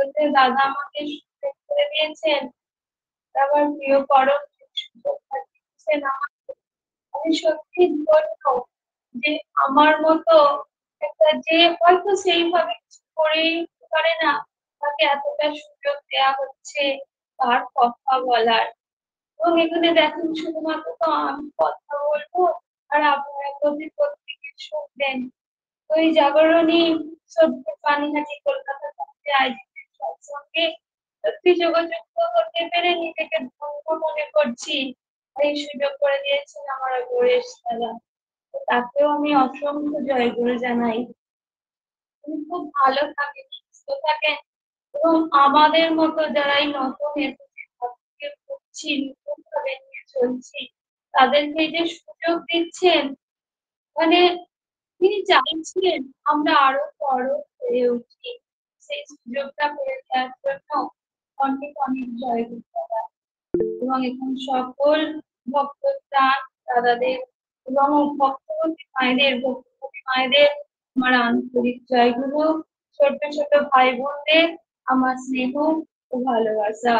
বলতে দাদা আমাকে সুযোগ করে দিয়েছেন, আবার প্রিয় পরম সুযোগটা দিচ্ছেন আমাকে। আমি সত্যি ধন্য যে আমার মতো একটা যে হয়তো সেইভাবে কিছু করেই উঠতে পারে না, তাকে এতটা সুযোগ দেয়া হচ্ছে তার কথা বলার। এবং এখানে দেখুন শুধুমাত্র তো আমি কথা বলবো আর আপনারা যদি প্রত্যেকে শুনবেন। ওই জাগরণী সদ্য পানিহাটি কলকাতা থেকে আয়োজিত সৎসঙ্গে সত্যি যোগাযুক্ত হতে পেরে নিজেকে ধন্য মনে করছি। এই সুযোগ করে দিয়েছেন আমার গৌরেশ দাদা, তো তাকেও আমি অসংখ্য জয়গুরু জানাই। উনি খুব ভালো থাকেন, সুস্থ থাকেন এবং আমাদের মতো যারাই নতুন এসেছে ভাবতে করছি, নতুন ভাবে নিয়ে চলছি, তাদেরকে এই যে সুযোগ দিচ্ছেন, মানে তিনি চাইছিলেন আমরা আরো বড় হয়ে উঠি। সেই সুযোগটা করে দেওয়ার জন্য অনেক অনেক জয়গুরু দাদা। এবং এখন সকল ভক্ত প্রাণ দাদাদের এবং ভক্তবতী মায়েদের আমার আন্তরিক জয়গুরু। ছোট ছোট ভাই বোনদের আমার স্নেহ ও ভালোবাসা।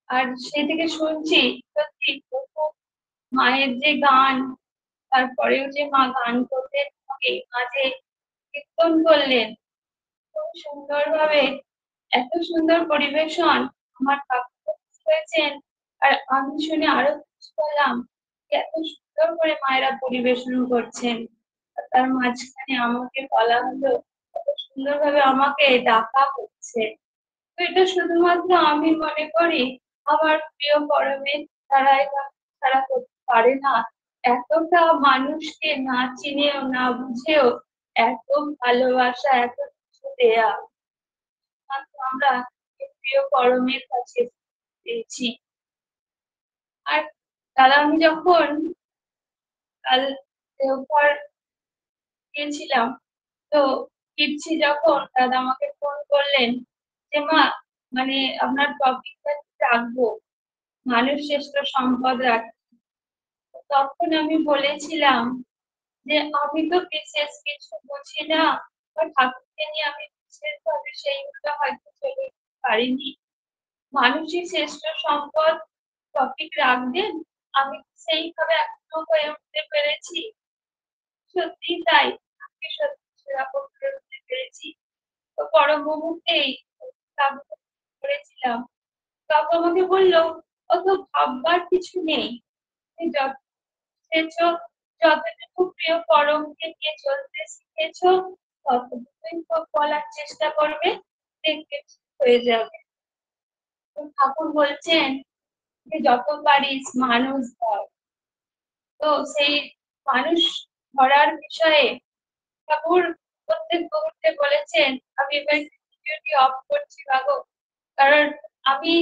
আর সেই থেকে শুনছি সত্যি প্রথম মায়ের যে গান, তারপরেও যে মা গান করলেন এই মাঝে কীর্তন করলেন খুব সুন্দর ভাবে, এত সুন্দর পরিবেশন আমার কাকু হয়েছেন। আর আমি শুনে আরো খুশি হলাম যে এত সুন্দর করে মায়েরা পরিবেশন করছেন। আর তার মাঝখানে আমাকে বলা হলো, এত সুন্দর ভাবে আমাকে ডাকা হচ্ছে। তো এটা শুধুমাত্র আমি মনে করি আমার প্রিয় পরমের তারাই তারা করতে পারে না। এতটা মানুষকে না চিনেও না বুঝেও এত ভালোবাসা, এত কিছু দেয়া মাত্র আমরা এই প্রিয় পরমের কাছে পেয়েছি। আর দাদা আমি যখন কাল দেওঘর গিয়েছিলাম, তো ফিরছি যখন দাদা আমাকে ফোন করলেন যে মা, মানে আপনার টপিকটা রাখবো, মানুষ শ্রেষ্ঠ সম্পদ রাখি। তখন আমি বলেছিলাম যে আমি তো বিশেষ কিছু বুঝি না, বা ঠাকুরকে নিয়ে আমি বিশেষভাবে সেইগুলো হয়তো চলে পারিনি। মানুষই শ্রেষ্ঠ সম্পদ টপিক রাখবেন, আমি সেইভাবে এখনো হয়ে উঠতে পেরেছি। সত্যি তাই, আমি সত্যি সেরকম করে উঠতে পেরেছি। তো পরম মুহূর্তেই কাকুকে করেছিলাম, কাকু আমাকে বললো অত ভাববার কিছু নেই, তুমি যত শিখেছো, যতটুকু প্রিয় পরমকে নিয়ে চলতে শিখেছো, ততটুকুই বলার চেষ্টা করবে, দেখবে ঠিক হয়ে যাবে। তো ঠাকুর বলছেন যে যত পারিস মানুষ ধর। তো সেই মানুষ ধরার বিষয়ে ঠাকুর প্রত্যেক মুহূর্তে বলেছেন, আমি এবার ভিডিওটি অফ করছি বাবু, কারণ আমি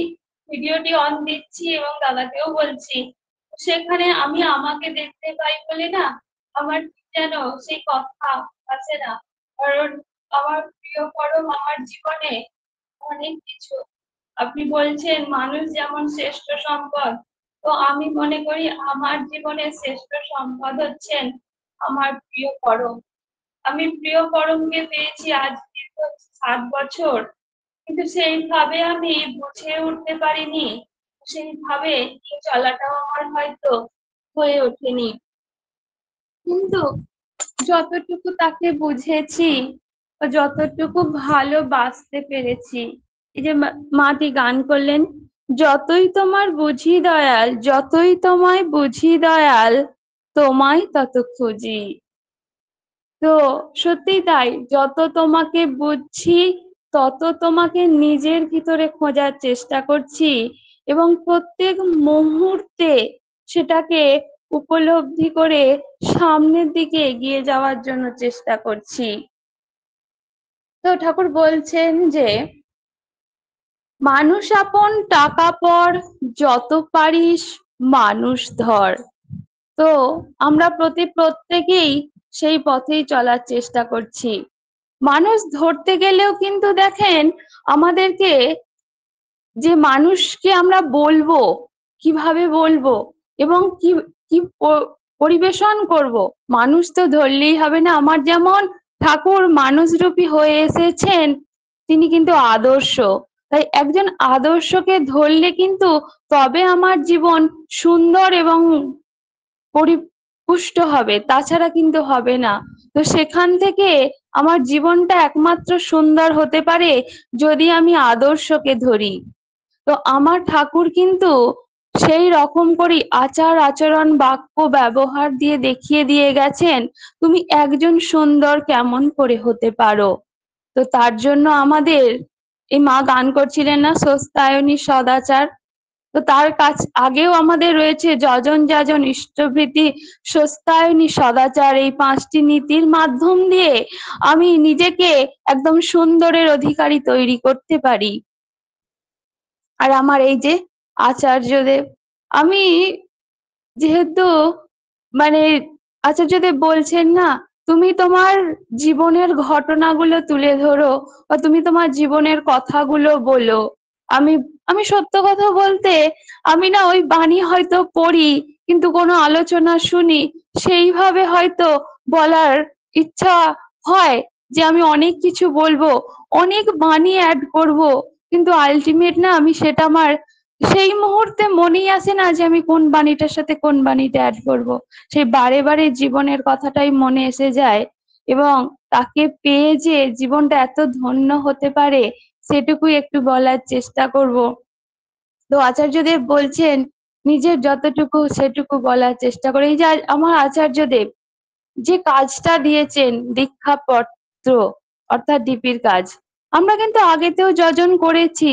ভিডিওটি অন দিচ্ছি এবং দাদাকেও বলছি, সেখানে আমি আমাকে দেখতে পাই বলে না আমার যেন সেই কথা আছে না। কারণ আমার প্রিয় পরম আমার জীবনে অনেক কিছু, আপনি বলছেন মানুষ যেমন শ্রেষ্ঠ সম্পদ, তো আমি মনে করি আমার জীবনের শ্রেষ্ঠ সম্পদ হচ্ছেন আমার প্রিয় পরম। আমি প্রিয় পরমকে পেয়েছি আজ দীর্ঘ 7 বছর, কিন্তু সেইভাবে আমি বুঝে উঠতে পারিনি, সেইভাবে চলাটাও আমার হয়তো হয়ে ওঠেনি। কিন্তু যতটুকু তাকে বুঝেছি, যতটুকু ভালোবাসতে পেরেছি, এই যে মাটি গান করলেন, যতই তোমার বুঝি দয়াল, যতই তোমায় বুঝি দয়াল, তোমায় তত খুঁজি। তো সত্যি তাই, যত তোমাকে বুঝছি তত তোমাকে নিজের ভিতরে খোঁজার চেষ্টা করছি এবং প্রত্যেক মুহূর্তে সেটাকে উপলব্ধি করে সামনের দিকে এগিয়ে যাওয়ার জন্য চেষ্টা করছি। তো ঠাকুর বলছেন যে মানুষ আপন টাকা পর, যত পারিস মানুষ ধর। তো আমরা প্রত্যেকেই সেই পথেই চলার চেষ্টা করছি। মানুষ ধরতে গেলেও কিন্তু দেখেন আমাদেরকে যে মানুষকে আমরা বলবো, কিভাবে বলবো এবং কি কি পরিবেশন করব, মানুষ তো ধরলেই হবে না। আমার যেমন ঠাকুর মানুষরূপী হয়ে এসেছেন, তিনি কিন্তু আদর্শ। তাই একজন আদর্শকে ধরলে কিন্তু তবে আমার জীবন সুন্দর এবং পরিপুষ্ট হবে, তাছাড়া কিন্তু হবে না। তো সেখান থেকে আমার জীবনটা একমাত্র সুন্দর হতে পারে যদি আমি আদর্শকে ধরি। তো আমার ঠাকুর কিন্তু সেই রকম করেই আচার আচরণ বাক্য ব্যবহার দিয়ে দেখিয়ে দিয়ে গেছেন তুমি একজন সুন্দর কেমন করে হতে পারো। তো তার জন্য আমাদের এই মা গান করছিলেন না, স্বস্তায়নী সদাচার। তো তার কাছ আগেও আমাদের রয়েছে যজন যাজন ইষ্টভৃতি স্বস্তায়নী সদাচার, এই ৫টি নীতির মাধ্যম দিয়ে আমি নিজেকে একদম সুন্দরের অধিকারী তৈরি করতে পারি। আর আমার এই যে আচার্যদেব, আমি যেহেতু মানে আচার্যদেব বলছেন না, তুমি তোমার জীবনের ঘটনাগুলো তুলে ধরো বা তুমি তোমার জীবনের কথাগুলো বলো। আমি আমি সত্য কথা বলতে, আমি না ওই বাণী হয়তো পড়ি, কিন্তু কোনো আলোচনা শুনি, সেইভাবে হয়তো বলার ইচ্ছা হয় যে আমি অনেক কিছু বলবো, অনেক বাণী অ্যাড করব, কিন্তু আলটিমেট না আমি সেটা আমার সেই মুহূর্তে মনেই আসে না যে আমি কোন বাণীটার সাথে কোন বাণীটা অ্যাড করব। সেই বারে বারে জীবনের কথাটাই মনে এসে যায়, এবং তাকে পেয়ে যে জীবনটা এত ধন্য হতে পারে সেটুকুই একটু বলার চেষ্টা করব। তো আচার্যদেব বলছেন নিজের যতটুকু সেটুকু বলার চেষ্টা করে। এই যে আমার আচার্যদেব যে কাজটা দিয়েছেন, দীক্ষাপত্র অর্থাৎ ডিপির কাজ, আমরা কিন্তু আগেতেও যজন করেছি,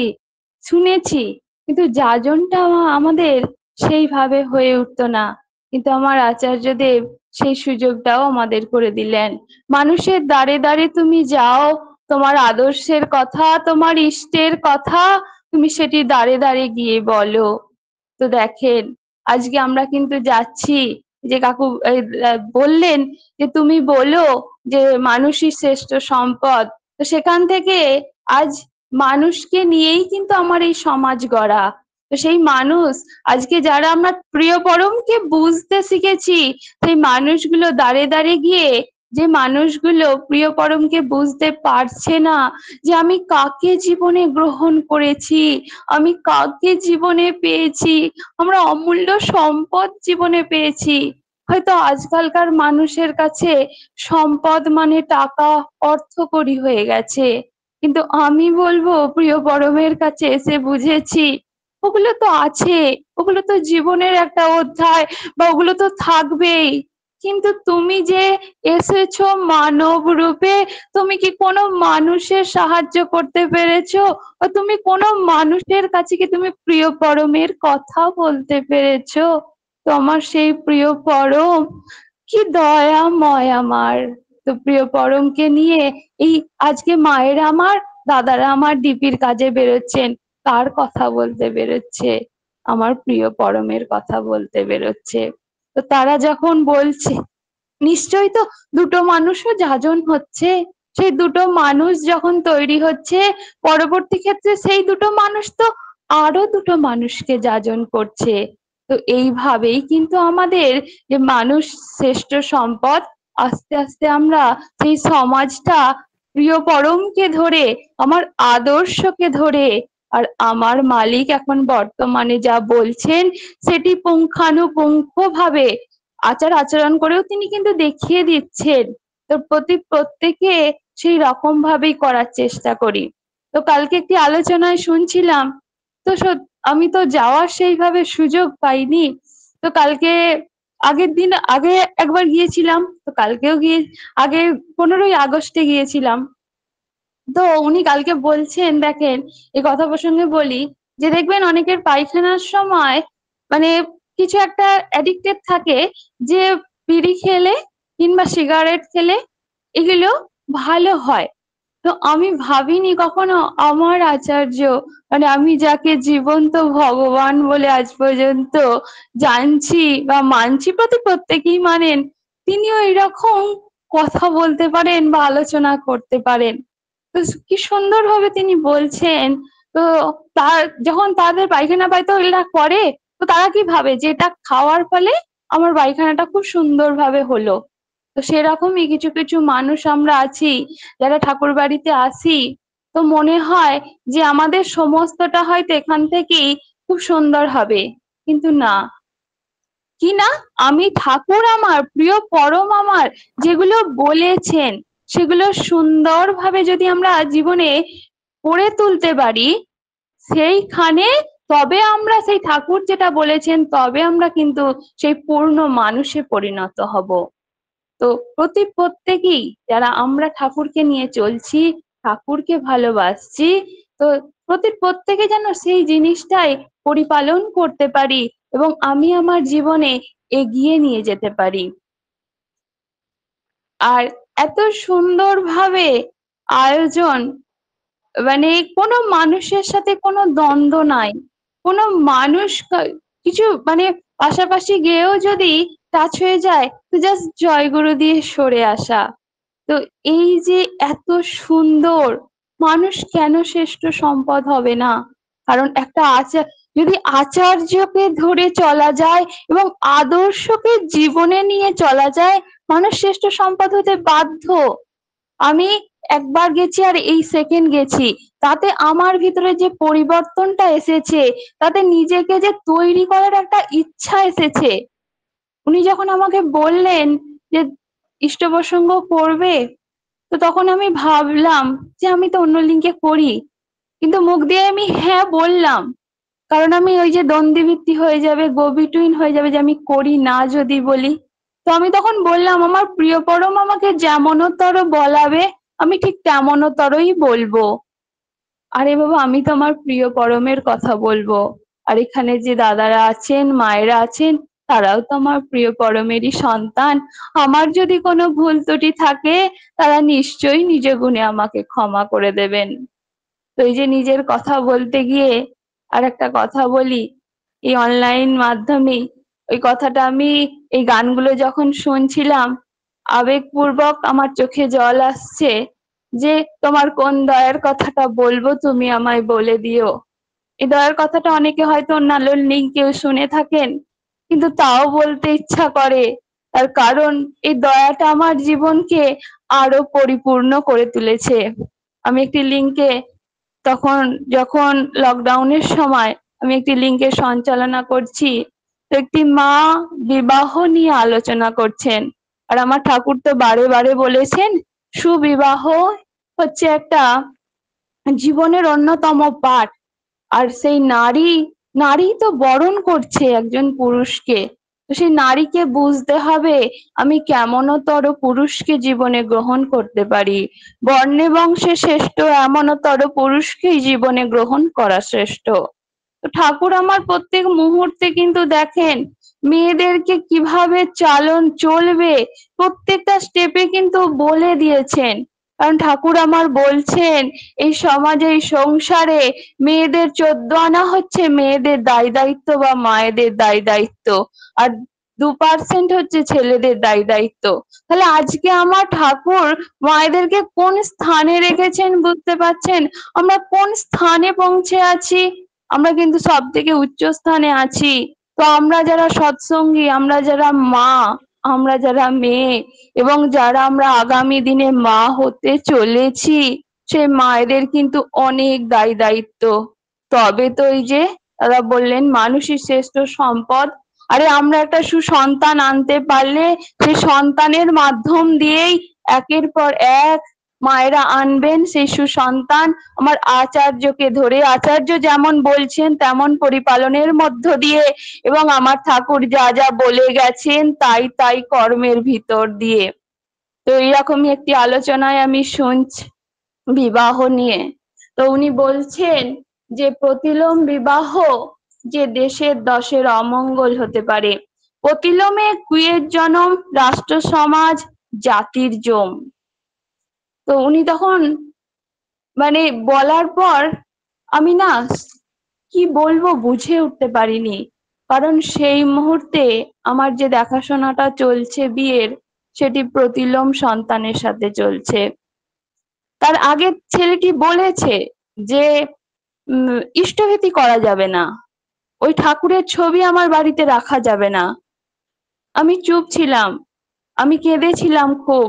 শুনেছি, কিন্তু যাজনটা আমাদের সেইভাবে হয়ে উঠতো না। কিন্তু আমার আচার্যদেব সেই সুযোগটাও আমাদের করে দিলেন। মানুষের দ্বারে দ্বারে তুমি যাও, তোমার আদর্শের কথা, তোমার ইষ্টের কথা তুমি সেটি দ্বারে দ্বারে গিয়ে বলো। তো দেখেন আজকে আমরা কিন্তু যাচ্ছি, যে কাকু বললেন যে তুমি বলো যে মানুষই শ্রেষ্ঠ সম্পদ। তো সেখান থেকে আজ মানুষকে নিয়েই কিন্তু আমার এই সমাজ গড়া। তো সেই মানুষ, আজকে যারা আমরা প্রিয় পরমকে বুঝতে শিখেছি, সেই মানুষগুলো দাঁড়ে দাঁড়ে গিয়ে, যে মানুষগুলো প্রিয় পরমকে বুঝতে পারছে না যে আমি কাকে জীবনে গ্রহণ করেছি, আমি কাকে জীবনে পেয়েছি, আমরা অমূল্য সম্পদ জীবনে পেয়েছি। হয়তো আজকালকার মানুষের কাছে সম্পদ মানে টাকা, অর্থকড়ি হয়ে গেছে, কিন্তু আমি বলবো প্রিয় পরমের কাছে এসে বুঝেছি ওগুলো তো আছে, ওগুলো তো জীবনের একটা অধ্যায়, বা ওগুলো তো থাকবেই। কিন্তু তুমি যে এসেছো মানব রূপে, তুমি কি কোনো মানুষের সাহায্য করতে পেরেছো? বা তুমি কোনো মানুষের কাছে কি তুমি প্রিয় পরমের কথা বলতে পেরেছো? তো আমার সেই প্রিয় পরম কি দয়াময় আমার। তো প্রিয় পরমকে নিয়ে এই আজকে মায়েরা আমার, দাদারা আমার ডিপির কাজে বেরোচ্ছেন, কার কথা বলতে বেরোচ্ছে? আমার প্রিয় পরমের কথা বলতে বেরোচ্ছে। তো তারা যখন বলছে, নিশ্চয়ই তো দুটো মানুষও যাজন হচ্ছে, সেই দুটো মানুষ যখন তৈরি হচ্ছে, পরবর্তী ক্ষেত্রে সেই দুটো মানুষ তো আরো দুটো মানুষকে যাজন করছে। তো এইভাবেই কিন্তু আমাদের যে মানুষ শ্রেষ্ঠ সম্পদ, আস্তে আস্তে আমরা সেই সমাজটা প্রিয় পরমকে ধরে, আমার আদর্শকে ধরে, আর আমার মালিক এখন বর্তমানে যা বলছেন সেটি পুঙ্খানুপুঙ্খ ভাবে আচার আচরণ করেও তিনি কিন্তু দেখিয়ে দিচ্ছেন। তো প্রত্যেকে সেই রকম ভাবেই করার চেষ্টা করি। তো কালকে একটি আলোচনায় শুনছিলাম, তো আমি তো যাওয়ার সেইভাবে সুযোগ পাইনি। তো কালকে আগের দিন আগে একবার গিয়েছিলাম, তো কালকেও গিয়ে আগে 15ই আগস্টে গিয়েছিলাম। তো উনি কালকে বলছেন, দেখেন এই কথা প্রসঙ্গে বলি, যে দেখবেন অনেকের পায়খানার সময় মানে কিছু একটা অ্যাডিক্টেড থাকে, যে বিড়ি খেলে কিংবা সিগারেট খেলে এগুলো ভালো হয়। তো আমি ভাবিনি কখনো আমার আচার্য, মানে আমি যাকে জীবন্ত ভগবান বলে আজ পর্যন্ত জানছি বা মানছি, প্রত্যেকেই মানেন, তিনিও এরকম কথা বলতে পারেন বা আলোচনা করতে পারেন। তো কি সুন্দর ভাবে তিনি বলছেন। তো তার যখন তাদের পায়খানা পায়তো এরা করে, তো তারা কি ভাবে যে এটা খাওয়ার ফলে আমার পায়খানাটা খুব সুন্দর ভাবে হলো। তো সেরকমই কিছু কিছু মানুষ আমরা আছি যারা ঠাকুর বাড়িতে আসি, তো মনে হয় যে আমাদের সমস্তটা হয়তো এখান থেকেই খুব সুন্দর হবে, কিন্তু না। কি না, আমি ঠাকুর আমার প্রিয় পরম আমার যেগুলো বলেছেন সেগুলো সুন্দরভাবে যদি আমরা জীবনে করে তুলতে পারি, সেইখানে তবে আমরা সেই ঠাকুর যেটা বলেছেন তবে আমরা কিন্তু সেই পূর্ণ মানুষে পরিণত হব। তো প্রত্যেকেই যারা আমরা ঠাকুরকে নিয়ে চলছি, ঠাকুরকে ভালোবাসছি, তো প্রত্যেকে যেন সেই জিনিসটাই পরিপালন করতে পারি এবং আমি আমার জীবনে এগিয়ে নিয়ে যেতে পারি। আর এত সুন্দরভাবে আয়োজন, মানে কোনো মানুষের সাথে কোনো দ্বন্দ্ব নাই, কোনো মানুষ কিছু মানে পাশাপাশি গিয়েও যদি টাচ হয়ে যায় তো জাস্ট জয়গুরু দিয়ে সরে আসা। তো এই যে এত সুন্দর, মানুষ কেন শ্রেষ্ঠ সম্পদ হবে না? কারণ একটা যদি আচার্যকে ধরে চলা যায় এবং আদর্শকে জীবনে নিয়ে চলা যায়, মানুষ শ্রেষ্ঠ সম্পদ হতে বাধ্য। আমি একবার গেছি আর এই সেকেন্ড গেছি, তাতে আমার ভিতরে যে পরিবর্তনটা এসেছে, তাতে নিজেকে যে তৈরি করার একটা ইচ্ছা এসেছে। উনি যখন আমাকে বললেন যে ইষ্ট প্রসঙ্গ করবে, তো তখন আমি ভাবলাম যে আমি তো অন্য লিঙ্কে করি, কিন্তু মুখ দিয়ে আমি হ্যাঁ বললাম, কারণ আমি ওই যে দ্বন্দ্বীবৃত্তি হয়ে যাবে, গো বিটুইন হয়ে যাবে যে আমি করি না যদি বলি। তো আমি তখন বললাম আমার প্রিয় পরম আমাকে যেমনতর বলাবে আমি ঠিক তেমনতরই বলবো। আরে বাবা, আমি তো আমার প্রিয় পরমের কথা বলবো, আর এখানে যে দাদারা আছেন, মায়েরা আছেন, তারাও তো আমার প্রিয় পরমেরই সন্তান। আমার যদি কোনো ভুল ত্রুটি থাকে, তারা নিশ্চয়ই নিজ গুণে আমাকে ক্ষমা করে দেবেন। তো এই যে নিজের কথা বলতে গিয়ে আর একটা কথা বলি, এই অনলাইন মাধ্যমে ওই কথাটা আমি এই গানগুলো যখন শুনছিলাম, আবেগপূর্বক আমার চোখে জল আসছে যে তোমার কোন দয়ার কথাটা বলবো তুমি আমায় বলে দিও। এই দয়ার কথাটা অনেকে হয়তো অন্যান্য লিঙ্কেও শুনে থাকেন, কিন্তু তাও বলতে ইচ্ছা করে, তার কারণ এই দয়াটা আমার জীবনকে আরো পরিপূর্ণ করে তুলেছে। আমি একটি লিঙ্কে তখন, যখন লকডাউনের সময় আমি একটি লিঙ্কের সঞ্চালনা করছি, তো একটি মা বিবাহ নিয়ে আলোচনা করছেন। আর আমার ঠাকুর তো বারে বারে বলেছেন সুবিবাহ হচ্ছে একটা জীবনের অন্যতম পাঠ। আর সেই নারী তো বরণ করছে একজন পুরুষকে, তো সেই নারীকে বুঝতে হবে আমি কেমনতর পুরুষকে জীবনে গ্রহণ করতে পারি। বর্ণে বংশে শ্রেষ্ঠ এমনতর পুরুষকেই জীবনে গ্রহণ করা শ্রেষ্ঠ। তো ঠাকুর আমার প্রত্যেক মুহূর্তে কিন্তু দেখেন মেয়েদেরকে কিভাবে চলবে, প্রত্যেকটা স্টেপে কিন্তু বলে দিয়েছেন। কারণ ঠাকুর আমার বলছেন এই সমাজে, এই সংসারে মেয়েদের 14 আনা হচ্ছে মেয়েদের দায় দায়িত্ব বা মায়েদের দায় দায়িত্ব, আর 2% হচ্ছে ছেলেদের দায় দায়িত্ব। তাহলে আজকে আমার ঠাকুর মায়েদেরকে কোন স্থানে রেখেছেন বুঝতে পারছেন? আমরা কোন স্থানে পৌঁছে আছি? আমরা কিন্তু সব থেকে উচ্চ স্থানে আছি। তো আমরা যারা সৎসঙ্গী, আমরা যারা মা, আমরা যারা মেয়ে, এবং যারা আমরা আগামী দিনে মা হতে চলেছি, সেই মায়েদের কিন্তু অনেক দায় দায়িত্ব। তবে তো এই যে দাদা বললেন মানুষই শ্রেষ্ঠ সম্পদ। আরে আমরা একটা সুসন্তান আনতে পারলে সেই সন্তানের মাধ্যম দিয়েই একের পর এক মায়েরা আনবেন সেই সুসন্তান। আমার আচার্যকে ধরে, আচার্য যেমন বলছেন তেমন পরিপালনের মধ্য দিয়ে, এবং আমার ঠাকুর যা যা বলে গেছেন তাই তাই কর্মের ভিতর দিয়ে। তো এইরকমই একটি আলোচনায় আমি শুনছি বিবাহ নিয়ে। তো উনি বলছেন যে প্রতিলোম বিবাহ যে দেশের দশের অমঙ্গল হতে পারে, প্রতিলোমে কুয়ের জনম, রাষ্ট্র সমাজ জাতির জম। তো উনি তখন মানে বলার পর আমি না কি বলবো বুঝে উঠতে পারিনি। কারণ সেই মুহূর্তে আমার যে দেখাশোনাটা চলছে বিয়ের, সেটি প্রতিলোম সন্তানের সাথে চলছে। তার আগে ছেলেটি বলেছে যে ইষ্টভীতি করা যাবে না, ওই ঠাকুরের ছবি আমার বাড়িতে রাখা যাবে না। আমি চুপ ছিলাম, আমি কেঁদেছিলাম খুব,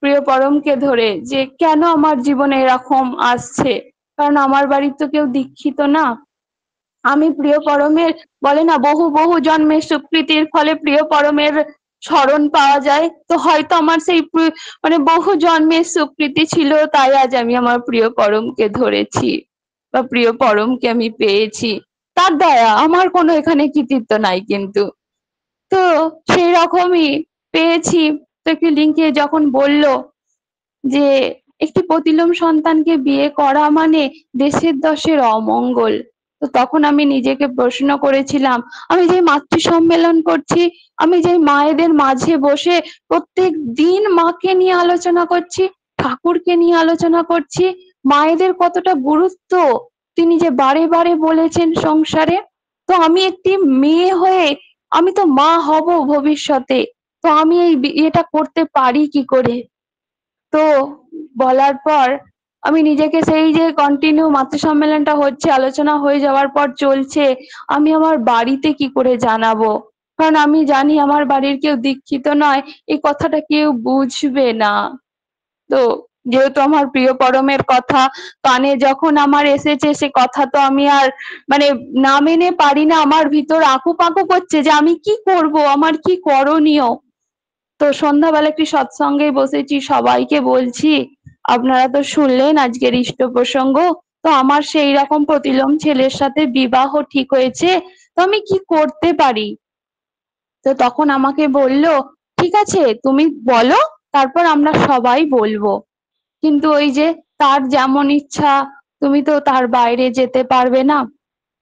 প্রিয় পরমকে ধরে যে কেন আমার জীবনে এরকম আসছে, কারণ আমার বাড়ির তো কেউ দীক্ষিত না। আমি প্রিয় পরমের বলে না বহু বহু জন্মের সুকৃতির ফলে প্রিয় পরমের স্মরণ পাওয়া যায়, তো হয়তো আমার সেই মানে বহু জন্মের সুকৃতি ছিল, তাই আজ আমি আমার প্রিয় পরমকে ধরেছি বা প্রিয় পরমকে আমি পেয়েছি। তার দয়া, আমার কোনো এখানে কৃতিত্ব নাই কিন্তু। তো সেই রকমই পেয়েছি। তো একটি লিঙ্কে যখন বলল যে একটি প্রতিলোম সন্তানকে বিয়ে করা মানে দেশের দশের অমঙ্গল, তো তখন আমি নিজেকে প্রশ্ন করেছিলাম, আমি যে মাতৃ সম্মেলন করছি, আমি যে মায়েদের মাঝে বসে প্রত্যেক দিন মাকে নিয়ে আলোচনা করছি, ঠাকুরকে নিয়ে আলোচনা করছি, মায়েদের কতটা গুরুত্ব তিনি যে বারে বারে বলেছেন সংসারে, তো আমি একটি মেয়ে হয়ে আমি তো মা হব ভবিষ্যতে, তো আমি এই বিয়েটা করতে পারি কি করে? তো বলার পর আমি নিজেকে সেই যে কন্টিনিউ মাতৃ সম্মেলনটা হচ্ছে, আলোচনা হয়ে যাওয়ার পর চলছে, আমি আমার বাড়িতে কি করে জানাবো, কারণ আমি জানি আমার বাড়ির কেউ দীক্ষিত নয়, এই কথাটা কেউ বুঝবে না। তো যেহেতু আমার প্রিয় পরমের কথা কানে যখন আমার এসেছে, সে কথা তো আমি আর মানে না মেনে পারি না, আমার ভিতর আঁকুপাঁকু করছে যে আমি কি করব, আমার কি করণীয়। তো সন্ধ্যাবেলা একটি সৎসঙ্গে বসেছি, সবাইকে বলছি আপনারা তো শুনলেন আজকের ইষ্ট প্রসঙ্গ, তো আমার সেই রকম প্রতিলোম ছেলের সাথে বিবাহ ঠিক হয়েছে, তো আমি কি করতে পারি? তো তখন আমাকে বলল, ঠিক আছে তুমি বলো, তারপর আমরা সবাই বলবো। কিন্তু ওই যে তার যেমন ইচ্ছা, তুমি তো তার বাইরে যেতে পারবে না।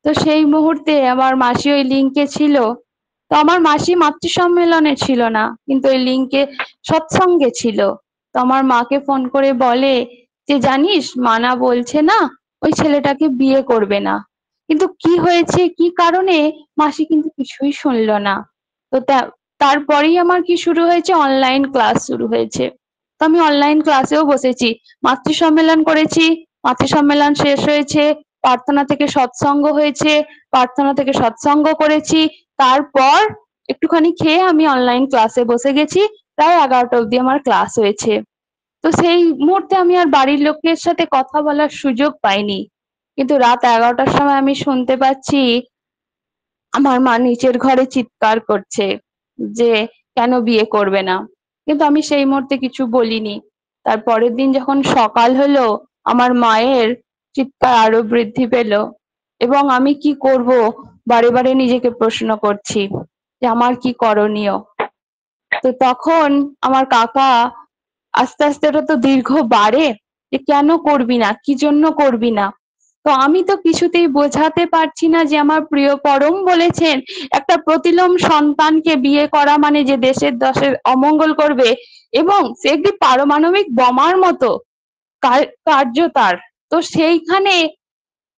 তো সেই মুহূর্তে আমার মাসি ওই লিঙ্কে ছিল, তো আমার মাসি মাতৃ সম্মেলনে ছিল না, কিন্তু ওই লিঙ্কে সৎসঙ্গে ছিল। তো আমার মাকে ফোন করে বলে যে জানিস মানা বলছে না ওই ছেলেটাকে বিয়ে করবে না, কিন্তু কি হয়েছে কি কারণে মাসি কিন্তু কিছুই শুনলো না। তো তারপরেই আমার কি শুরু হয়েছে, অনলাইন ক্লাস শুরু হয়েছে। তো আমি অনলাইন ক্লাসেও বসেছি, মাতৃ সম্মেলন করেছি, মাতৃ সম্মেলন শেষ হয়েছে, প্রার্থনা থেকে সৎসঙ্গ হয়েছে, প্রার্থনা থেকে সৎসঙ্গ করেছি, তারপর একটুখানি খেয়ে আমি অনলাইন ক্লাসে বসে গেছি, প্রায় 11টা অবধি আমার ক্লাস হয়েছে। তো সেই মুহূর্তে আমি আর বাড়ির লোকের সাথে কথা বলার সুযোগ পাইনি, কিন্তু রাত 11টার সময় আমি শুনতে পাচ্ছি আমার মা নিচের ঘরে চিৎকার করছে যে কেন বিয়ে করবে না, কিন্তু আমি সেই মুহূর্তে কিছু বলিনি। তার পরের দিন যখন সকাল হলো, আমার মায়ের চিৎকার আরো বৃদ্ধি পেল, এবং আমি কি করব বারে বারে নিজেকে প্রশ্ন করছি যে আমার কি করণীয়। তো তখন আমার কাকা আস্তে আস্তে, ওটা তো দীর্ঘ বাড়ে, যে কেন করবি না, কি জন্য করবি না। তো আমি তো কিছুতেই বোঝাতে পারছি না যে আমার প্রিয় পরম বলেছেন একটা প্রতিলোম সন্তানকে বিয়ে করা মানে যে দেশের দশের অমঙ্গল করবে, এবং সে একটি পারমাণবিক বোমার মতো কার্য তার। তো সেইখানে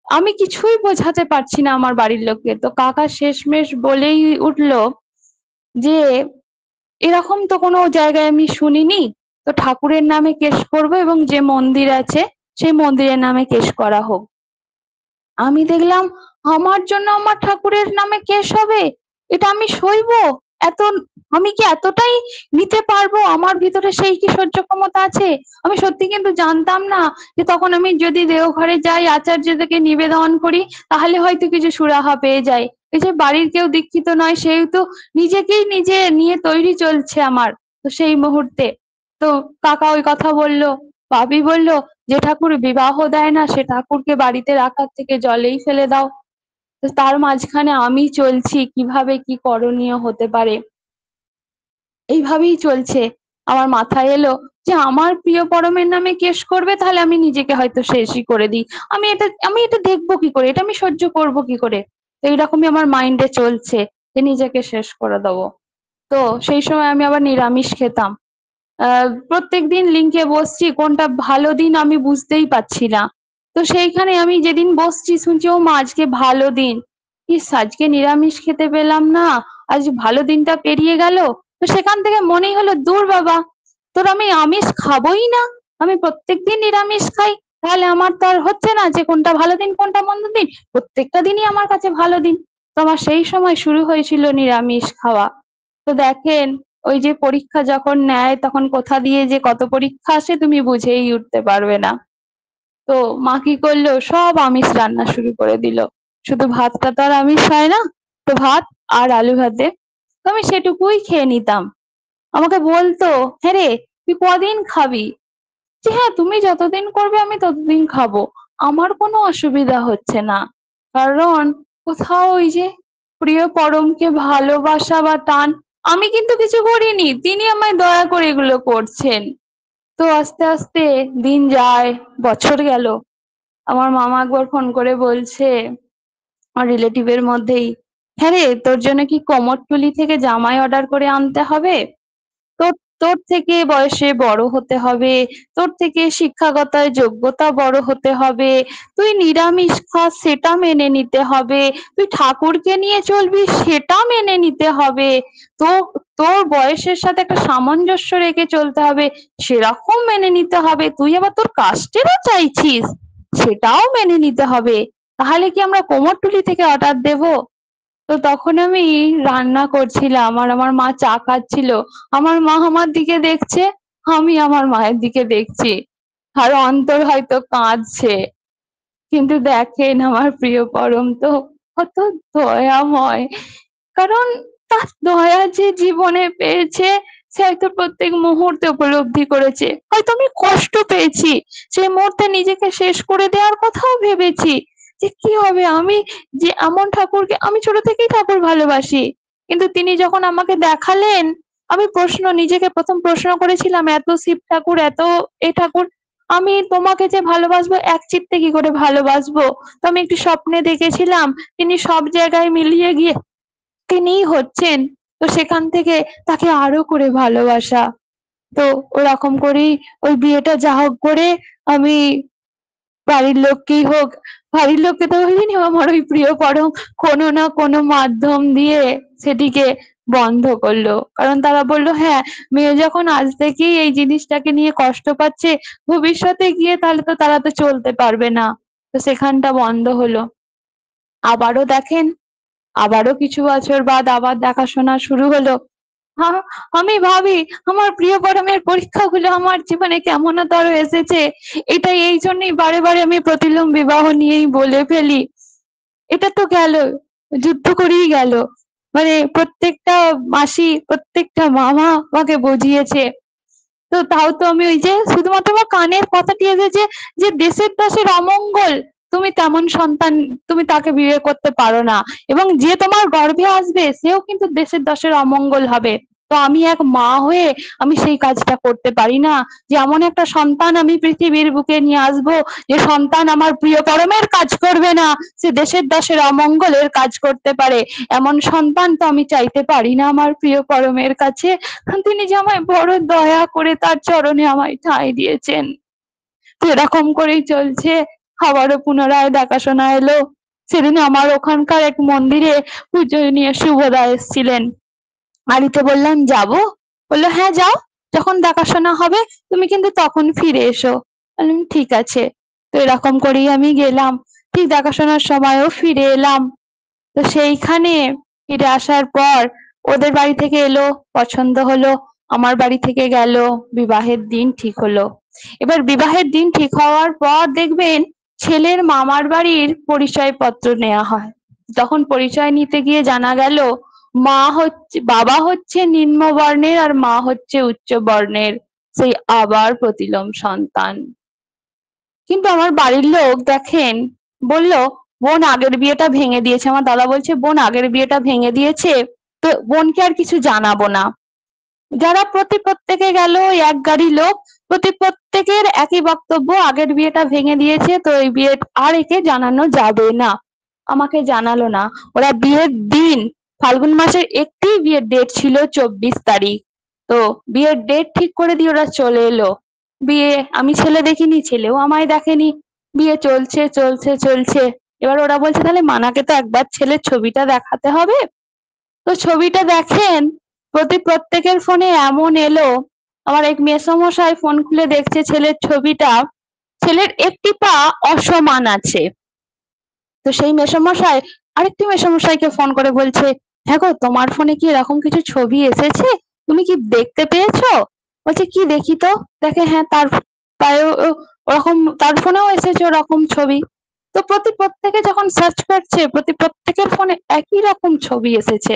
আমি কিছুই বোঝাতে পারছি না আমার বাড়ির লোককে। তো কাকা শেষমেশ বলেই উঠলো যে এরকম তো কোনো জায়গায় আমি শুনিনি, তো ঠাকুরের নামে কেস করবো এবং যে মন্দির আছে সেই মন্দিরের নামে কেস করা হোক। আমি দেখলাম আমার জন্য আমার ঠাকুরের নামে কেস হবে, এটা আমি সইবো? এত আমি কি এতটাই নিতে পারবো? আমার ভিতরে সেই কি সহ্য ক্ষমতা আছে? আমি সত্যি কিন্তু জানতাম না যে তখন আমি যদি দেওঘরে যাই আচার্য থেকে নিবেদন করি তাহলে হয়তো কিছু সুরাহা পেয়ে যাই। এই যে বাড়ির কেউ দীক্ষিত নয়, সেহেতু নিজেকেই নিজে নিয়ে তৈরি চলছে আমার। তো সেই মুহূর্তে তো কাকা ওই কথা বললো, ভাবি বলল যে ঠাকুর বিবাহ দেয় না সে ঠাকুরকে বাড়িতে রাখার থেকে জলেই ফেলে দাও। তো তার মাঝখানে আমি চলছি কিভাবে কি করণীয় হতে পারে, এইভাবেই চলছে। আমার মাথায় এলো যে আমার প্রিয় পরমের নামে কেস করবে, তাহলে আমি নিজেকে হয়তো শেষই করে দিই। আমি এটা দেখবো কি করে, এটা আমি সহ্য করব কি করে? তো এইরকমই আমার মাইন্ডে চলছে যে নিজেকে শেষ করে দেবো। তো সেই সময় আমি আবার নিরামিষ খেতাম। প্রত্যেকদিন লিঙ্কে বসছি, কোনটা ভালো দিন আমি বুঝতেই পারছি না। তো সেইখানে আমি যেদিন বসছি শুনছি ও মা আজকে ভালো দিন, ইস আজকে নিরামিষ খেতে পেলাম না, আজ ভালো দিনটা পেরিয়ে গেল। তো সেখান থেকে মনেই হলো দূর বাবা, তোর আমি আমিষ খাবোই না, আমি প্রত্যেকদিন নিরামিষ খাই, তাহলে আমার তো আর হচ্ছে না যে কোনটা ভালো দিন কোনটা মন্দ দিন, প্রত্যেকটা দিনই আমার কাছে ভালো দিন। তো আমার সেই সময় শুরু হয়েছিল নিরামিষ খাওয়া। তো দেখেন ওই যে পরীক্ষা যখন নেয় তখন কোথা দিয়ে যে কত পরীক্ষা আসে তুমি বুঝেই উঠতে পারবে না। তো মা কি করলো, সব আমিষ রান্না শুরু করে দিল। শুধু ভাতটা তো আর আমিষ হয় না, তো ভাত আর আলু ভাতে তো আমি সেটুকুই খেয়ে নিতাম। আমাকে বলতো, হ্যাঁ রে তুই কদিন খাবি? যে হ্যাঁ তুমি যতদিন করবে আমি ততদিন খাবো, আমার কোনো অসুবিধা হচ্ছে না। কারণ কোথাও ওই যে প্রিয় পরমকে ভালোবাসা বা টান, আমি কিন্তু কিছু করিনি, তিনি আমায় দয়া করে এগুলো করছেন। তো আস্তে আস্তে দিন যায়, বছর গেল। আমার মামা একবার ফোন করে বলছে আমার রিলেটিভের মধ্যেই, হ্যাঁ রে তোর জন্য কি কোমরটুলি থেকে জামাই অর্ডার করে আনতে হবে? তোর তোর থেকে বয়সে বড় হতে হবে, তোর থেকে শিক্ষাগত যোগ্যতা বড় হতে হবে, তুই নিরামিষ খাস সেটা মেনে নিতে হবে, তুই ঠাকুরকে নিয়ে চলবি সেটা মেনে নিতে হবে, তো তোর বয়সের সাথে একটা সামঞ্জস্য রেখে চলতে হবে সেরকম মেনে নিতে হবে, তুই আবার তোর কাস্টেরও চাইছিস সেটাও মেনে নিতে হবে, তাহলে কি আমরা কোমরটুলি থেকে অর্ডার দেবো? তো তখন আমি রান্না করছিলাম আর আমার মা চা খাচ্ছিল। আমার মা আমার দিকে দেখছে, আমি আমার মায়ের দিকে দেখছি, আর অন্তর হয়তো কাঁদছে। কিন্তু দেখেন আমার প্রিয় পরম তো কত দয়াময়, কারণ তার দয়া যে জীবনে পেয়েছে সে হয়তো প্রত্যেক মুহূর্তে উপলব্ধি করেছে। হয়তো আমি কষ্ট পেয়েছি, সেই মুহূর্তে নিজেকে শেষ করে দেওয়ার কথাও ভেবেছি যে কি হবে, আমি যে এমন ঠাকুরকে, আমি ছোট থেকেই ঠাকুর ভালোবাসি, কিন্তু তিনি যখন আমাকে দেখালেন, আমি নিজেকে প্রথম প্রশ্ন করেছিলাম, এত শিব ঠাকুর, এত এ ঠাকুর, আমি তোমাকে যে ভালোবাসবো এক চিত্তে কি করে ভালোবাসবো? তো আমি একটু স্বপ্নে দেখেছিলাম তিনি সব জায়গায় মিলিয়ে গিয়ে তিনিই হচ্ছেন, তো সেখান থেকে তাকে আরো করে ভালোবাসা। তো ওরকম করেই ওই বিয়েটা যা হোক করে আমি বাড়ির লোককেই হোক, বাড়ির লোককে তো বলিনি, আমার ওই প্রিয় পরম কোনো না কোনো মাধ্যম দিয়ে সেটিকে বন্ধ করলো। কারণ তারা বললো, হ্যাঁ মেয়ে যখন আজ থেকেই এই জিনিসটাকে নিয়ে কষ্ট পাচ্ছে, ভবিষ্যতে গিয়ে তাহলে তো তারা তো চলতে পারবে না। তো সেখানটা বন্ধ হলো। আবারও দেখেন, আবারও কিছু বছর বাদ আবার দেখাশোনা শুরু হলো। আমি ভাবি আমার প্রিয় পরমের পরীক্ষাগুলো আমার জীবনে কেমনতর এসেছে, এটা এই জন্যই বারে বারে আমি প্রতিলোম বিবাহ নিয়েই বলে ফেলি। এটা তো গেল, যুদ্ধ করেই গেল, মানে প্রত্যেকটা মাসি প্রত্যেকটা মামা আমাকে বুঝিয়েছে। তো তাও তো আমি ওই যে শুধুমাত্র আমার কানের কথাটি এসেছে যে দেশের দাসের অমঙ্গল, তুমি তেমন সন্তান তুমি তাকে বিয়ে করতে পারো না, এবং যে তোমার গর্ভে আসবে সেও কিন্তু দেশের দাসের অমঙ্গল হবে। তো আমি এক মা হয়ে আমি সেই কাজটা করতে পারি না, যে এমন একটা সন্তান আমি পৃথিবীর বুকে নিয়ে আসবো যে সন্তান আমার প্রিয় পরমের কাজ করবে না, সে দেশের দাসের অমঙ্গলের কাজ করতে পারে, এমন সন্তান তো আমি চাইতে পারি না আমার প্রিয় পরমের কাছে। তিনি যে আমায় বড় দয়া করে তার চরণে আমায় ঠাঁই দিয়েছেন। তো এরকম করেই চলছে। আবারও পুনরায় দেখাশোনা এলো। সেদিন আমার ওখানকার এক মন্দিরে পুজো নিয়ে শুভদা এসেছিলেন। বাড়িতে বললাম যাবো, বললো হ্যাঁ যাও, যখন দেখাশোনা হবে তুমি কিন্তু তখন ফিরে এসো। বললাম ঠিক আছে। তো এরকম করেই আমি গেলাম, ঠিক দেখাশোনার সময়ও ফিরে এলাম। তো সেইখানে ফিরে আসার পর ওদের বাড়ি থেকে এলো, পছন্দ হলো, আমার বাড়ি থেকে গেল, বিবাহের দিন ঠিক হলো। এবার বিবাহের দিন ঠিক হওয়ার পর দেখবেন ছেলের মামার বাড়ির পরিচয়পত্র নেওয়া হয়। তখন পরিচয় নিতে গিয়ে জানা গেল বাবা হচ্ছে নিম্ন বর্ণের আর মা হচ্ছে উচ্চ বর্ণের, সেই আবার প্রতিলোম সন্তান। কিন্তু আমার বাড়ির লোক দেখেন বলল, বোন আগের বিয়েটা ভেঙে দিয়েছে, আমার দাদা বলছে বোন আগের বিয়েটা ভেঙে দিয়েছে, তো বোনকে আর কিছু জানাবো না। যারা প্রত্যেকে গেল ওই এক গাড়ি লোক, প্রত্যেকের একই বক্তব্য, আগের বিয়েটা ভেঙে দিয়েছে তো এই বিয়ে আর একে জানানো যাবে না। আমাকে জানালো না। ওরা বিয়ের দিন, ফাল্গুন মাসের একটি বিয়ের ডেট ছিল 24 তারিখ, তো বিয়ের ডেট ঠিক করে দিয়ে ওরা চলে এলো। বিয়ে আমি ছেলে দেখিনি, ছেলেও আমায় দেখেনি। বিয়ে চলছে চলছে চলছে। এবার ওরা বলছে তাহলে মানাকে তো একবার ছেলের ছবিটা দেখাতে হবে। তো ছবিটা দেখেন, প্রত্যেকের ফোনে এমন এলো, আমার এক মেসোমশাই ফোন খুলে দেখছে ছেলের ছবিটা, ছেলের একটি পা অসমান আছে। তো সেই মেসোমশাই আরেকটি মেসোমশাইকে ফোন করে বলছে, হ্যাঁ গো তোমার ফোনে কি এরকম কিছু ছবি এসেছে? তুমি কি দেখতে পেয়েছো? বলছে কি দেখি তো। দেখে হ্যাঁ তার পায়ে ওরকম, তার ফোনেও এসেছে ওরকম ছবি। তো প্রত্যেকে যখন সার্চ করছে প্রত্যেকের ফোনে একই রকম ছবি এসেছে।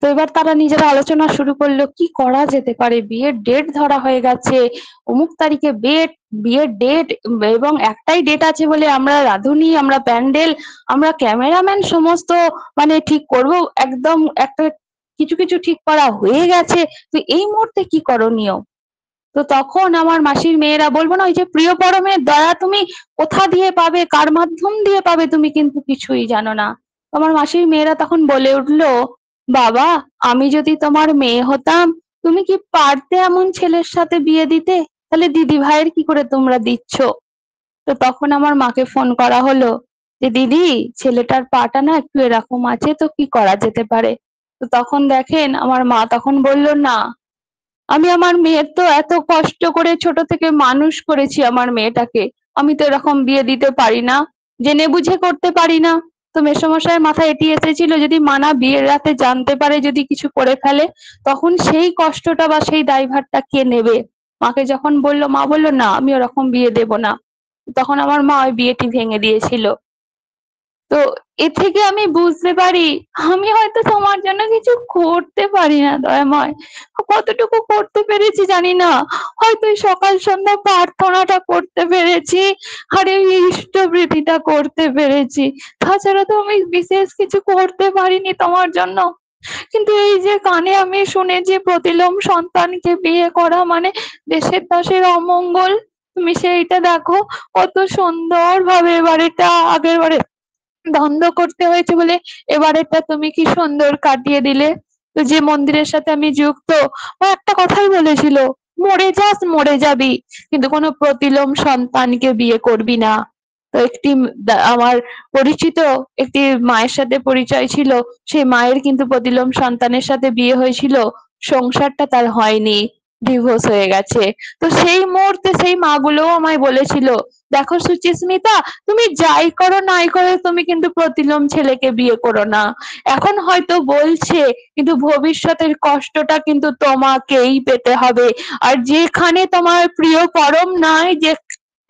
তো এবার তারা নিজেরা আলোচনা শুরু করলো কি করা যেতে পারে, বিয়ের ডেট ধরা হয়ে গেছে, অমুক তারিখে বিয়ের ডেট, এবং একটাই ডেট আছে বলে আমরা রাঁধুনি, আমরা প্যান্ডেল, আমরা ক্যামেরাম্যান সমস্ত মানে ঠিক করব, একদম একটা কিছু কিছু ঠিক করা হয়ে গেছে। তো এই মুহূর্তে কি করণীয়? তো তখন আমার মাসির মেয়েরা, বলবো না ওই যে প্রিয় পরমের দয়া তুমি কোথা দিয়ে পাবে, কার মাধ্যম দিয়ে পাবে, তুমি কিন্তু কিছুই জানো না। আমার মাসির মেয়েরা তখন বলে উঠলো, বাবা আমি যদি তোমার মেয়ে হতাম, তুমি কি পারতে এমন ছেলের সাথে বিয়ে দিতে? তাহলে দিদি ভাইয়ের কি করে তোমরা দিচ্ছ? তো তখন আমার মাকে ফোন করা হলো যে দিদি, ছেলেটার পাটা না একটু এরকম আছে, তো কি করা যেতে পারে? তো তখন দেখেন আমার মা তখন বলল, না আমি আমার মেয়ের তো এত কষ্ট করে ছোট থেকে মানুষ করেছি আমার মেয়েটাকে, আমি তো এরকম বিয়ে দিতে পারি না, জেনে বুঝে করতে পারি না। তো মেসোমশাইয়ের মাথায় এটি এসেছিল, যদি মানা বিয়ের রাতে জানতে পারে যদি কিছু করে ফেলে, তখন সেই কষ্টটা বা সেই দায়ভারটা কে নেবে? মাকে যখন বললো, মা বললো না আমি ওরকম বিয়ে দেব না। তখন আমার মা ওই বিয়েটি ভেঙে দিয়েছিল। তো এ থেকে আমি বুঝতে পারি আমি হয়তো তোমার জন্য কিছু করতে পারি না দয়াময়, কতটুকু করতে পেরেছি জানি না, হয়তো এই সকাল সন্ধ্যা প্রার্থনাটা করতে পেরেছি, আর এই ইষ্টবৃত্তিটা করতে পেরেছি, তাছাড়া তো আমি বিশেষ কিছু করতে পারিনি তোমার জন্য। কিন্তু এই যে কানে আমি শুনেছি প্রতিলোম সন্তানকে বিয়ে করা মানে দেশের দাসের অমঙ্গল, তুমি সেইটা দেখো কত সুন্দর ভাবে এবারেটা আগের বারে দ্বন্দ্ব করতে হয়েছে বলে এবারেরটা তুমি কি সুন্দর কাটিয়ে দিলে। তো যে মন্দিরের সাথে আমি যুক্ত, ও একটা কথাই বলেছিল, মরে যাস মরে যাবি, কিন্তু কোনো প্রতিলোম সন্তানকে বিয়ে করবি না। তো একটি আমার পরিচিত একটি মায়ের সাথে পরিচয় ছিল, সেই মায়ের কিন্তু প্রতিলোম সন্তানের সাথে বিয়ে হয়েছিল, সংসারটা তার হয়নি, ডিভোর্স হয়ে গেছে। তো সেই মুহূর্তে সেই মাগুলোও আমায় বলেছিল, দেখো সুচিস্মিতা, তুমি যাই করো নাই করো তুমি কিন্তু প্রতিলোম ছেলেকে বিয়ে করো না। এখন হয়তো বলছে, কিন্তু ভবিষ্যতের কষ্টটা কিন্তু তোমাকেই পেতে হবে। আর যেখানে তোমার প্রিয় পরম নাই, যে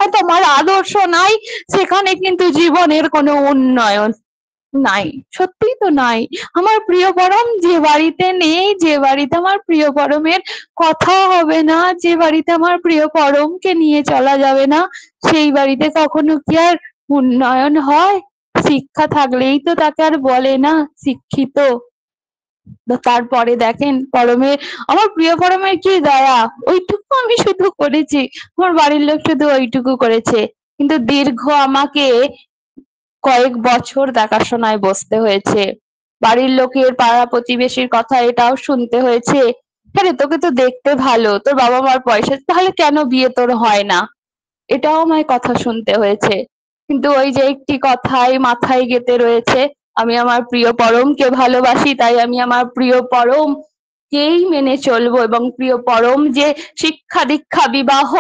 তোমার আদর্শ নাই, সেখানে কিন্তু জীবনের কোনো উন্নয়ন নাই, সত্যিই তো নাই। আমার প্রিয় পরম যে বাড়িতে নেই, যে বাড়িতে আমার প্রিয় পরমের কথা হবে না, যে বাড়িতে আমার প্রিয় পরমকে নিয়ে চলা যাবে না, সেই বাড়িতে কখনো কি আর উন্নয়ন হয়? শিক্ষা থাকলেই তো তাকে আর বলে না শিক্ষিত। তো তারপরে দেখেন পরমের, আমার প্রিয় পরমের কি দয়া, ওইটুকু আমি শুধু করেছি, আমার বাড়ির লোক শুধু ওইটুকু করেছে, কিন্তু দীর্ঘ আমাকে কয়েক বছর দেখাশোনায় বসতে হয়েছে, বাড়ির লোকের পাড়া প্রতিবেশীর কথা এটাও শুনতে হয়েছে, আরে তোকে তো দেখতে ভালো, তোর বাবা মার পয়সা আছে, তাহলে কেন বিয়ে তোর হয় না, এটাও আমায় কথা শুনতে হয়েছে। কিন্তু ওই যে একটি কথাই মাথায় গেঁথে রয়েছে, আমি আমার প্রিয় পরমকে ভালোবাসি, তাই আমি আমার প্রিয় পরম কেই মেনে চলবো, এবং প্রিয় পরম যে শিক্ষা দীক্ষা বিবাহ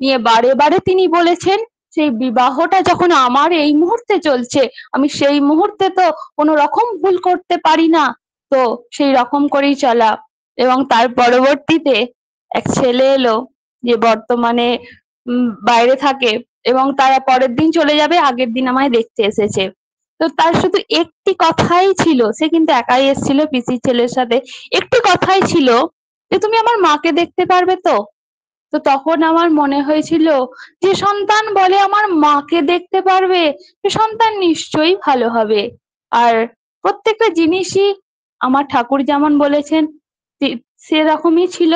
নিয়ে বারে বারে তিনি বলেছেন, সেই বিবাহটা যখন আমার এই মুহূর্তে চলছে, আমি সেই মুহূর্তে তো কোনো রকম ভুল করতে পারি না। তো সেই রকম করেই চলা। এবং তার পরবর্তীতে এক ছেলে এলো, যে বর্তমানে বাইরে থাকে, এবং তারা পরের দিন চলে যাবে, আগের দিন আমায় দেখতে এসেছে। তো তার শুধু একটি কথাই ছিল, সে কিন্তু একাই এসেছিল পিসির ছেলের সাথে, একটি কথাই ছিল যে তুমি আমার মাকে দেখতে পারবে তো। তো তখন আমার মনে হয়েছিল, যে সন্তান বলে আমার মাকে দেখতে পারবে, সে সন্তান নিশ্চয়ই ভালো হবে। আর প্রত্যেকটা জিনিসই আমার ঠাকুর যেমন বলেছেন সেরকমই ছিল।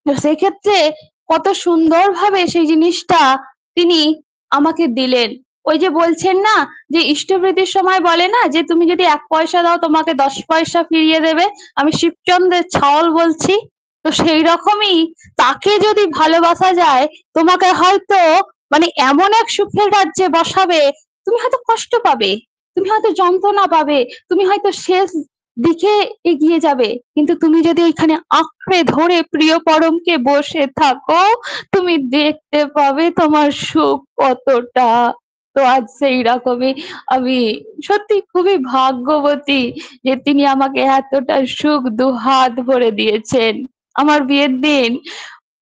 তো সেক্ষেত্রে কত সুন্দরভাবে সেই জিনিসটা তিনি আমাকে দিলেন। ওই যে বলছেন না, যে ইষ্টবৃত্তির সময় বলে না যে তুমি যদি 1 পয়সা দাও তোমাকে 10 পয়সা ফিরিয়ে দেবে, আমি শিবচন্দ্রের ছাওয়াল বলছি। তো সেই রকমই তাকে যদি ভালোবাসা যায়, তোমাকে হয়তো মানে এমন এক সুখের রাজ্যে বসাবে, তুমি হয়তো কষ্ট পাবে, তুমি হয়তো যন্ত্রণা পাবে, তুমি হয়তো শেষ দিকে এগিয়ে যাবে, কিন্তু তুমি যদি এখানে আঁকড়ে ধরে প্রিয় পরমকে বসে থাকো, তুমি দেখতে পাবে তোমার সুখ কতটা। তো আজ সেই রকমই আমি সত্যি খুবই ভাগ্যবতী যে তিনি আমাকে এতটা সুখ দুহাত ভরে দিয়েছেন। আমার বিয়ের দিন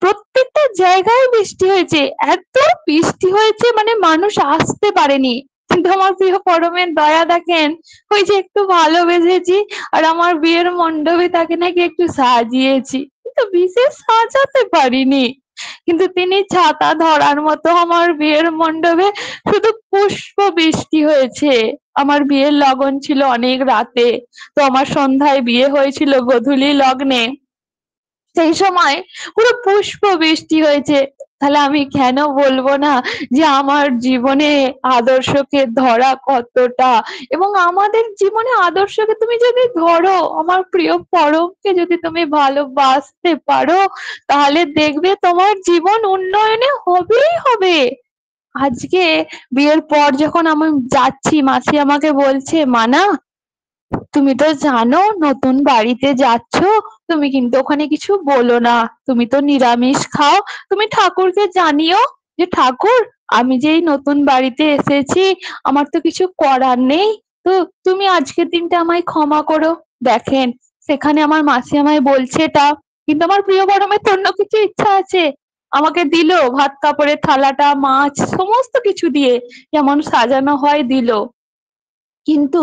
প্রত্যেকটা জায়গায় বৃষ্টি হয়েছে। এত বৃষ্টি হয়েছে মানে মানুষ আসতে পারেনি। কিন্তু আমার প্রিয় পরমের দয়া দেখেন, ওই যে একটু ভালোবেসেছি আর আমার বিয়ের মণ্ডপে তাকে নাকি একটু সাজিয়েছি। কিন্তু বিশেষ সাজাতে পারিনি। কিন্তু তিনি ছাতা ধরার মতো আমার বিয়ের মণ্ডপে শুধু পুষ্প বৃষ্টি হয়েছে। আমার বিয়ের লগন ছিল অনেক রাতে। তো আমার সন্ধ্যায় বিয়ে হয়েছিল গোধূলি লগ্নে। সেই সময় পুরো পুষ্প বৃষ্টি হয়েছে। তাহলে আমি কেন বলবো না যে আমার জীবনে আদর্শকে ধরা কতটা, এবং আমাদের জীবনে আদর্শকে তুমি যদি ধরো, আমার প্রিয় পরমকে যদি তুমি ভালোবাসতে পারো, তাহলে দেখবে তোমার জীবন উন্নয়নে হবেই হবে। আজকে বিয়ের পর যখন আমি যাচ্ছি, মাসি আমাকে বলছে, মানা তুমি তো জানো নতুন বাড়িতে যাচ্ছ, তুমি কিন্তু ওখানে কিছু বলো না, তুমি তো নিরামিষ খাও, তুমি ঠাকুরকে জানিও যে ঠাকুর আমি যে এই নতুন বাড়িতে এসেছি, আমার তো কিছু করার নেই, তো তুমি আজকের দিনটা আমায় ক্ষমা করো। দেখেন, সেখানে আমার মাসি আমায় বলছে এটা, কিন্তু আমার প্রিয় বড়মের তো অন্য কিছু ইচ্ছা আছে। আমাকে দিল ভাত কাপড়ের থালাটা, মাছ, সমস্ত কিছু দিয়ে যেমন সাজানো হয় দিল। কিন্তু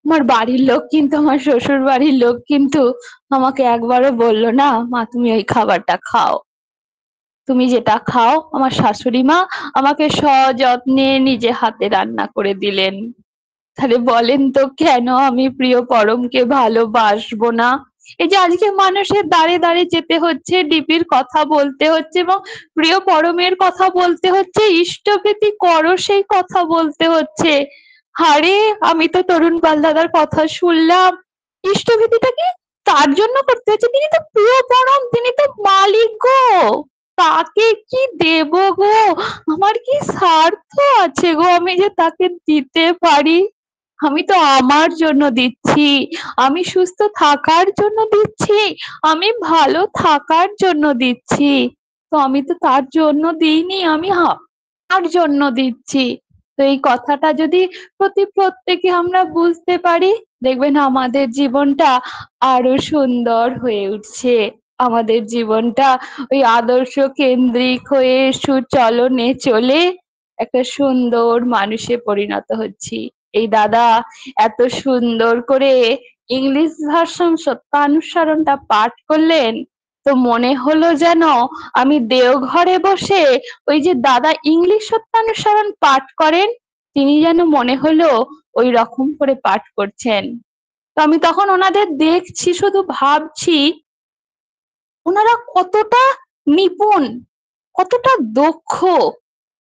আমার বাড়ির লোক কিন্তু আমার শ্বশুর বাড়ির লোক কিন্তু আমাকে একবারও বললো না, মা তুমি ওই খাবারটা খাও, তুমি যেটা খাও। আমার শাশুড়ি মা আমাকে সযত্নে নিজে হাতে রান্না করে দিলেন। তাহলে বলেন তো কেন আমি প্রিয় পরমকে ভালোবাসবো না? এই যে আজকে মানুষের দাঁড়ে দাঁড়ে যেতে হচ্ছে, ডিপির কথা বলতে হচ্ছে এবং প্রিয় পরমের কথা বলতে হচ্ছে, ইষ্টপ্রীতি করো সেই কথা বলতে হচ্ছে। আরে আমি তো তরুণ পাল দাদার কথা শুনলাম, ইষ্টভীতিটা কি তার জন্য করতে হচ্ছে? তিনি তো প্রিয় পরম, তিনি তো মালিক গো, তাকে কি দেব গো? আমার কি স্বার্থ আছে গো আমি যে তাকে দিতে পারি? আমি তো আমার জন্য দিচ্ছি, আমি সুস্থ থাকার জন্য দিচ্ছি, আমি ভালো থাকার জন্য দিচ্ছি। তো আমি তো তার জন্য দিইনি, আমি তার জন্য দিচ্ছি। তো এই কথাটা যদি প্রত্যেকে আমরা বুঝতে পারি, দেখবেন আমাদের জীবনটা আরো সুন্দর হয়ে উঠছে। আমাদের জীবনটা ওই আদর্শ কেন্দ্রিক হয়ে সুচলনে চলে একটা সুন্দর মানুষে পরিণত হচ্ছি। এই দাদা এত সুন্দর করে ইংলিশ ভার্সন সত্যানুসরণটা পাঠ করলেন, তো মনে হলো যেন আমি দেওঘরে বসে ওই যে দাদা ইংলিশ সত্যানুসরণ পাঠ করেন, তিনি যেন মনে হলো ওই রকম করে পাঠ করছেন। তো আমি তখন ওনাদের দেখছি, শুধু ভাবছি ওনারা কতটা নিপুণ, কতটা দক্ষ,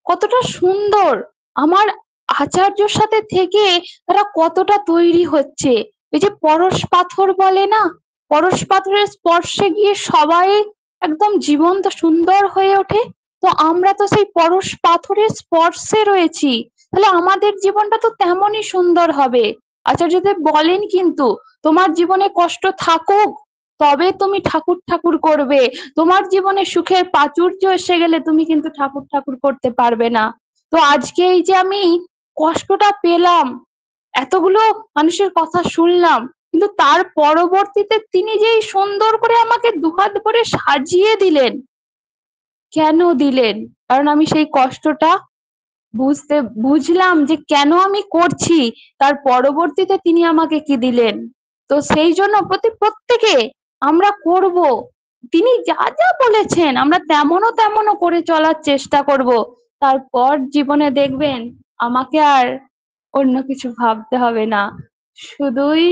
কতটা সুন্দর, আমার আচার্যর সাথে থেকে তারা কতটা তৈরি হচ্ছে। এই যে পরশ পাথর বলে না, পরশ পাথরের স্পর্শে গিয়ে সবাই একদম জীবন্ত সুন্দর হয়ে ওঠে। তো আমরা তো সেই পরশ পাথরের স্পর্শে রয়েছি, তাহলে আমাদের জীবনটা তো তেমনই সুন্দর হবে। আচার্যদেব বলেন কিন্তু, তোমার জীবনে কষ্ট থাকুক, তবে তুমি ঠাকুর ঠাকুর করবে। তোমার জীবনে সুখের প্রাচুর্য এসে গেলে তুমি কিন্তু ঠাকুর ঠাকুর করতে পারবে না। তো আজকে এই যে আমি কষ্টটা পেলাম, এতগুলো মানুষের কথা শুনলাম, কিন্তু তার পরবর্তীতে তিনি যে সুন্দর করে আমাকে দুহাত ভরে সাজিয়ে দিলেন, কেন দিলেন? কারণ আমি সেই কষ্টটা বুঝলাম যে কেন আমি করছি, তার পরবর্তীতে তিনি আমাকে কি দিলেন। তো সেই জন্য প্রত্যেকে আমরা করব, তিনি যা যা বলেছেন আমরা তেমনও করে চলার চেষ্টা করব। তারপর জীবনে দেখবেন আমাকে আর অন্য কিছু ভাবতে হবে না, শুধুই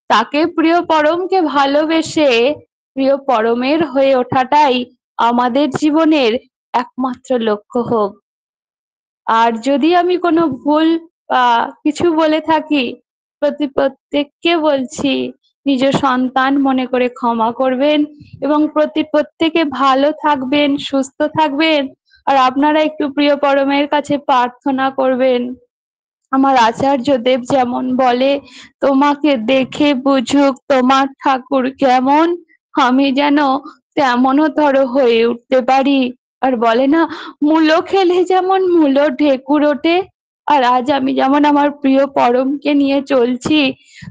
তাকে প্রিয় পরমকে ভালোবেসে প্রিয় পরমের হয়ে ওঠাটাই আমাদের জীবনের একমাত্র লক্ষ্য হোক। আর যদি আমি কোনো ভুল বা কিছু বলে থাকি, প্রত্যেককে বলছি নিজ সন্তান মনে করে ক্ষমা করবেন, এবং প্রত্যেকে ভালো থাকবেন, সুস্থ থাকবেন। আর আপনারা একটু প্রিয় পরমের কাছে প্রার্থনা করবেন। আমার আচার্য দেব যেমন বলে, তোমাকে দেখে বুঝুক তোমার ঠাকুর কেমন, আমি যেন তেমনতর হয়ে উঠতে পারি। আর বলে না, মূলো খেলে যেমন মূলো ঢেকুর ওঠে, আর আজ আমি যেমন আমার প্রিয় পরমকে নিয়ে চলছি,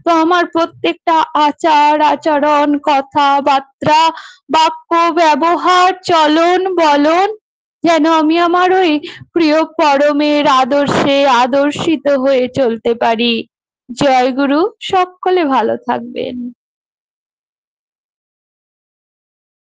তো আমার প্রত্যেকটা আচার আচরণ কথাবার্তা বাক্য ব্যবহার চলন বলন যেন আমি আমার ওই প্রিয় পরমের আদর্শে আদর্শিত হয়ে চলতে পারি। জয় গুরু, সকলে ভালো থাকবেন।